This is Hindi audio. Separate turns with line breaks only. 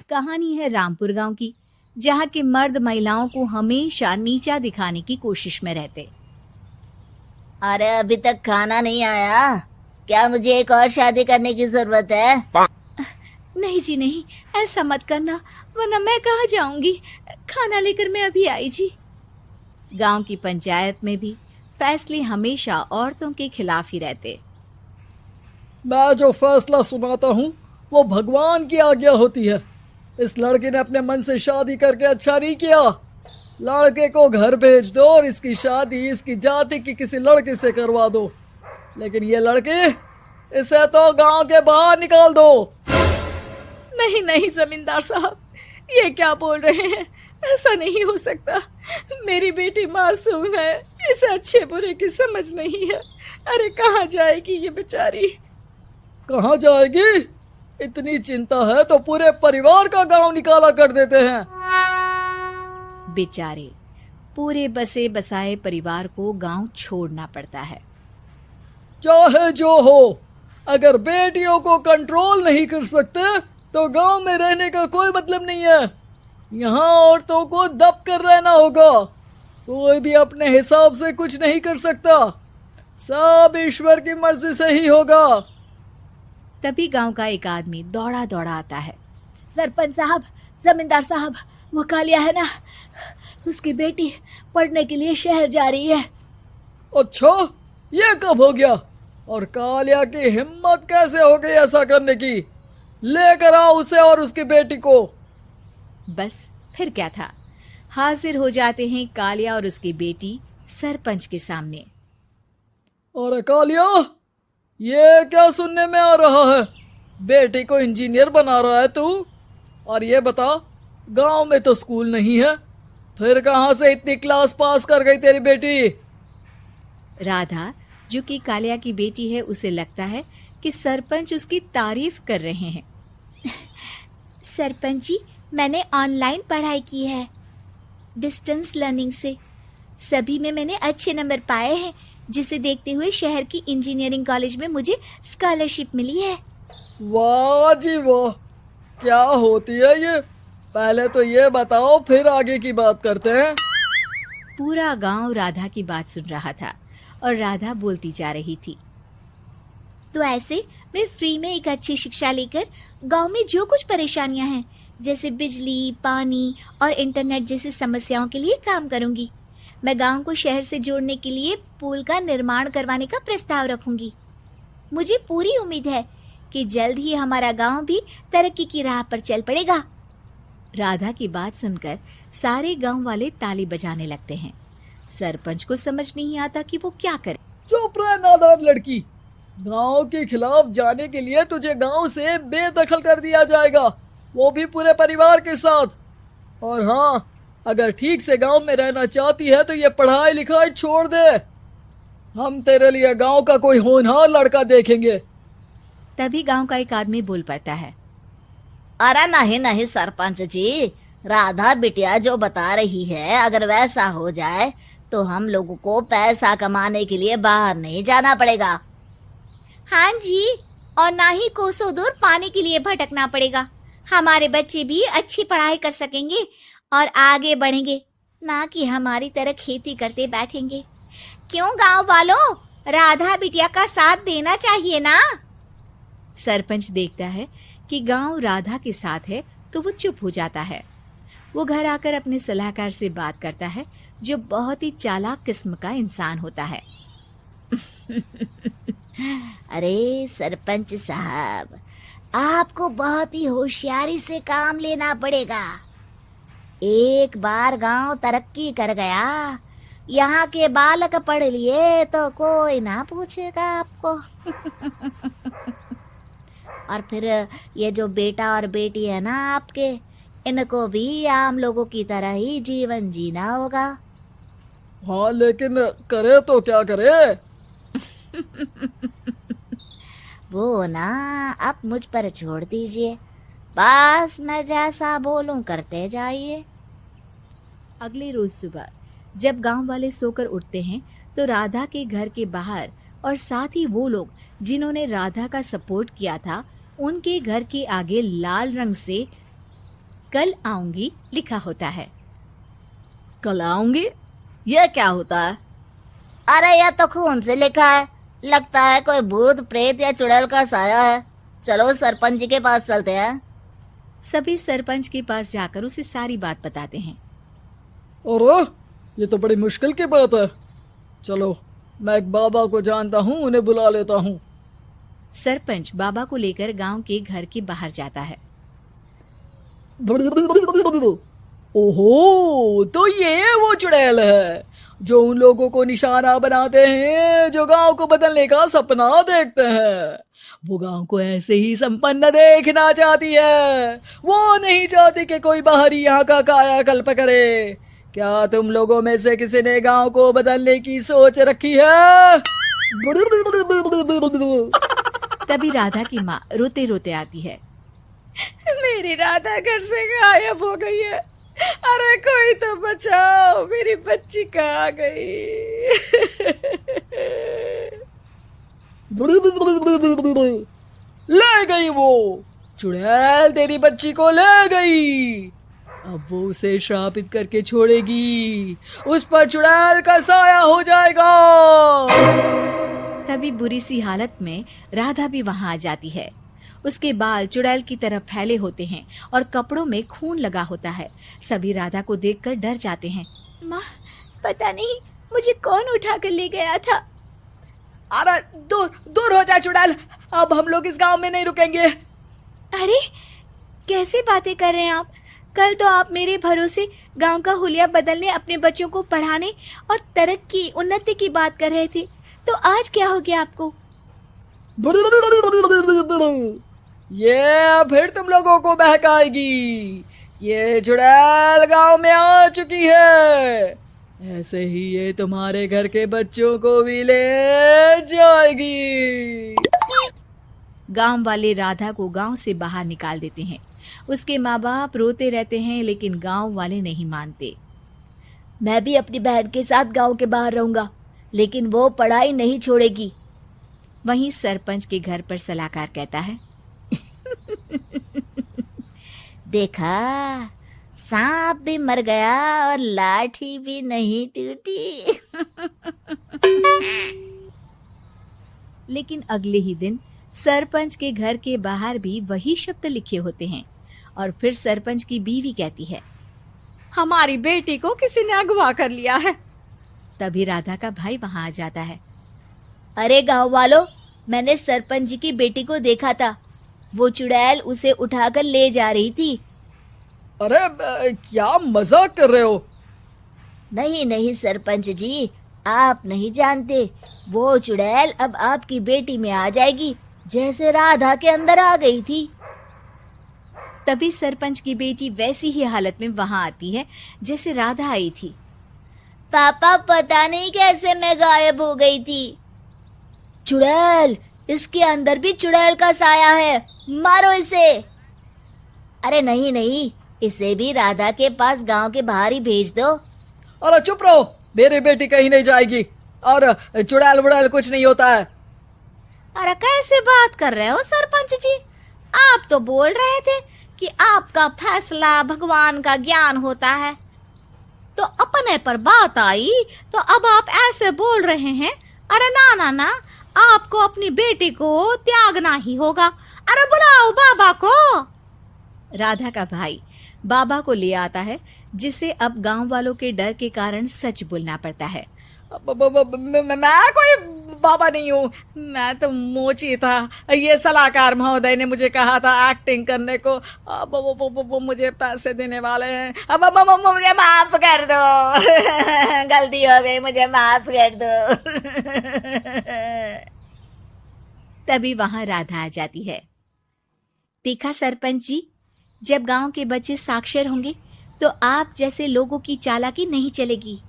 कहानी है रामपुर गांव की, जहां के मर्द महिलाओं को हमेशा नीचा दिखाने की कोशिश में रहते।
अरे अभी तक खाना नहीं आया, क्या मुझे एक और शादी करने की जरूरत है?
नहीं जी नहीं, ऐसा मत करना, वरना मैं कहाँ जाऊंगी। खाना लेकर मैं अभी आई जी। गांव की पंचायत में भी फैसले हमेशा औरतों के खिलाफ ही रहते।
मैं जो फैसला सुनाता हूँ वो भगवान की आज्ञा होती है। इस लड़के ने अपने मन से शादी करके अच्छा नहीं किया। लड़के को घर भेज दो और इसकी शादी इसकी जाति की किसी लड़के से करवा दो, लेकिन ये लड़की, इसे तो गांव के बाहर निकाल दो।
नहीं नहीं जमींदार साहब, ये क्या बोल रहे हैं? ऐसा नहीं हो सकता। मेरी बेटी मासूम है, इसे अच्छे बुरे की समझ नहीं है। अरे कहाँ जाएगी ये बेचारी?
कहाँ जाएगी? इतनी चिंता है तो पूरे परिवार का गांव निकाला कर देते हैं।
बेचारे पूरे बसे बसाए परिवार को गांव छोड़ना पड़ता है।
चाहे जो हो, अगर बेटियों को कंट्रोल नहीं कर सकते तो गांव में रहने का कोई मतलब नहीं है। यहाँ औरतों को दब कर रहना होगा। कोई भी अपने हिसाब से कुछ नहीं कर सकता, सब ईश्वर की मर्जी से ही होगा।
तभी गांव का एक आदमी दौड़ा दौड़ा आता है। सरपंच साहब, जमींदार साहब, वो कालिया है ना, उसकी बेटी पढ़ने के लिए शहर जा रही है।
अच्छा, ये कब हो गया? और कालिया की हिम्मत कैसे हो गई ऐसा करने की? लेकर आओ उसे और उसकी बेटी को।
बस फिर क्या था, हाजिर हो जाते हैं कालिया और उसकी बेटी सरपंच के सामने।
अरे कालिया, ये क्या सुनने में आ रहा है? बेटी को इंजीनियर बना रहा है तू? और ये बता, गांव में तो स्कूल नहीं है, फिर कहां से इतनी क्लास पास कर गई तेरी बेटी?
राधा, जो कि कालिया की बेटी है, उसे लगता है कि सरपंच उसकी तारीफ कर रहे हैं। सरपंच जी, मैंने ऑनलाइन पढ़ाई की है, डिस्टेंस लर्निंग से। सभी में मैंने अच्छे नंबर पाए हैं, जिसे देखते हुए शहर की इंजीनियरिंग कॉलेज में मुझे स्कॉलरशिप मिली है।
वाह जी वाह, क्या होती है ये? पहले तो ये बताओ, फिर आगे की बात करते हैं।
पूरा गांव राधा की बात सुन रहा था और राधा बोलती जा रही थी। तो ऐसे मैं फ्री में एक अच्छी शिक्षा लेकर गांव में जो कुछ परेशानियां हैं, जैसे बिजली, पानी और इंटरनेट जैसी समस्याओं के लिए काम करूंगी। मैं गांव को शहर से जोड़ने के लिए पुल का निर्माण करवाने का प्रस्ताव रखूंगी। मुझे पूरी उम्मीद है कि जल्द ही हमारा गांव भी तरक्की की राह पर चल पड़ेगा। राधा की बात सुनकर सारे गांव वाले ताली बजाने लगते हैं। सरपंच को समझ नहीं आता कि वो क्या करे।
चुप रह नादान लड़की, गांव के खिलाफ जाने के लिए तुझे गांव से बेदखल कर दिया जाएगा, वो भी पूरे परिवार के साथ। और हाँ, अगर ठीक से गांव में रहना चाहती है तो ये पढ़ाई लिखाई छोड़ दे। हम तेरे लिए गांव का कोई होनहार लड़का देखेंगे।
तभी गांव का एक आदमी बोल पड़ता है।
अरे नहीं नहीं सरपंच जी, राधा बिटिया जो बता रही है, अगर वैसा हो जाए तो हम लोगों को पैसा कमाने के लिए बाहर नहीं जाना पड़ेगा।
हाँ जी, और ना ही कोसों दूर पानी के लिए भटकना पड़ेगा। हमारे बच्चे भी अच्छी पढ़ाई कर सकेंगे और आगे बढ़ेंगे, ना कि हमारी तरह खेती करते बैठेंगे। क्यों गांव वालों, राधा बिटिया का साथ देना चाहिए ना। सरपंच देखता है कि गांव राधा के साथ है तो वो चुप हो जाता है। वो घर आकर अपने सलाहकार से बात करता है, जो बहुत ही चालाक किस्म का इंसान होता है।
अरे सरपंच साहब, आपको बहुत ही होशियारी से काम लेना पड़ेगा। एक बार गांव तरक्की कर गया, यहाँ के बालक पढ़ लिए तो कोई ना पूछेगा आपको। और फिर ये जो बेटा और बेटी है ना आपके, इनको भी आम लोगों की तरह ही जीवन जीना होगा।
हाँ, लेकिन करे तो क्या करे?
वो ना आप मुझ पर छोड़ दीजिए, बस मैं जैसा बोलूं करते जाइए।
अगले रोज सुबह जब गांव वाले सोकर उठते हैं तो राधा के घर के बाहर और साथ ही वो लोग जिन्होंने राधा का सपोर्ट किया था, उनके घर के आगे लाल रंग से कल आऊंगी लिखा होता है।
कल आऊंगी, यह क्या होता है?
अरे यह तो खून से लिखा है, लगता है कोई भूत प्रेत या चुड़ैल का साया है। चलो सरपंच जी के पास चलते हैं।
सभी सरपंच के पास जाकर उसे सारी बात बताते हैं।
अरे ये तो बड़ी मुश्किल की बात है। चलो मैं एक बाबा को जानता हूँ, उन्हें बुला लेता हूँ।
सरपंच बाबा को लेकर गांव के घर के बाहर जाता है।
ओहो, तो ये वो चुड़ैल है जो उन लोगों को निशाना बनाते हैं जो गांव को बदलने का सपना देखते हैं। वो गांव को ऐसे ही संपन्न देखना चाहती है, वो नहीं चाहती कि कोई बाहरी यहाँ का कायाकल्प करे। क्या तुम लोगों में से किसी ने गांव को बदलने की सोच रखी है?
तभी राधा की माँ रोते रोते आती है।
मेरी राधा घर से गायब हो गई है। अरे कोई तो बचाओ, मेरी बच्ची कहाँ गई?
ले गई वो चुड़ैल, तेरी बच्ची को ले गई। अब वो उसे श्रापित करके छोड़ेगी, उस पर चुड़ैल का साया हो जाएगा।
तभी बुरी सी हालत में राधा भी वहां आ जाती है। उसके बाल चुड़ैल की तरह फैले होते हैं और कपड़ों में खून लगा होता है। सभी राधा को देखकर डर जाते हैं।
माँ, पता नहीं मुझे कौन उठा कर ले गया था।
अरे दूर दूर हो जा चुड़ैल, अब हम लोग इस गांव में नहीं रुकेंगे।
अरे कैसे बातें कर रहे हैं आप? कल तो आप मेरे भरोसे गांव का हुलिया बदलने, अपने बच्चों को पढ़ाने और तरक्की उन्नति की बात कर रहे थे, तो आज क्या हो गया आपको?
ये फिर तुम लोगों को बहकाएगी। ये चुड़ैल गांव में आ चुकी है, ऐसे ही ये तुम्हारे घर के बच्चों को भी ले जाएगी।
गांव वाले राधा को गांव से बाहर निकाल देते हैं। उसके माँ बाप रोते रहते हैं, लेकिन गांव वाले नहीं मानते।
मैं भी अपनी बहन के साथ गांव के बाहर रहूंगा, लेकिन वो पढ़ाई नहीं छोड़ेगी।
वहीं सरपंच के घर पर सलाहकार कहता है।
देखा, सांप भी मर गया और लाठी भी नहीं टूटी।
लेकिन अगले ही दिन सरपंच के घर के बाहर भी वही शब्द लिखे होते हैं। और फिर सरपंच की बीवी कहती है,
हमारी बेटी को किसी ने अगवा कर लिया है।
तभी राधा का भाई वहां आ जाता है।
अरे गांव वालों, मैंने सरपंच जी की बेटी को देखा था। वो चुड़ैल उसे उठाकर ले जा रही थी।
अरे क्या मजाक कर रहे हो?
नहीं नहीं सरपंच जी, आप नहीं जानते। वो चुड़ैल अब आपकी बेटी में आ जाएगी, जैसे राधा के अंदर आ गई थी।
तभी सरपंच की बेटी वैसी ही हालत में वहां आती है जैसे राधा आई थी।
पापा, पता नहीं कैसे मैं गायब हो गई थी। चुड़ैल, इसके अंदर भी चुड़ैल का साया है, मारो इसे। अरे नहीं नहीं, इसे भी राधा के पास गांव के बाहर ही भेज दो।
अरे चुप रहो, मेरी बेटी कहीं नहीं जाएगी और चुड़ैल वुड़ैल कुछ नहीं होता है।
अरे कैसे बात कर रहे हो सरपंच जी? आप तो बोल रहे थे कि आपका फैसला भगवान का ज्ञान होता है, तो अपने पर बात आई तो अब आप ऐसे बोल रहे हैं। अरे ना ना ना, आपको अपनी बेटी को त्यागना ही होगा। अरे बुलाओ बाबा को।
राधा का भाई बाबा को ले आता है, जिसे अब गांव वालों के डर के कारण सच बोलना पड़ता है।
मैं कोई बाबा नहीं हूँ, मैं तो मोची था। ये सलाहकार महोदय ने मुझे कहा था एक्टिंग करने को। अब वो मुझे पैसे देने वाले हैं। अब मुझे माफ कर दो।
गलती हो गई, मुझे माफ कर दो।
तभी वहां राधा आ जाती है। देखा सरपंच जी, जब गांव के बच्चे साक्षर होंगे तो आप जैसे लोगों की चालाकी नहीं चलेगी।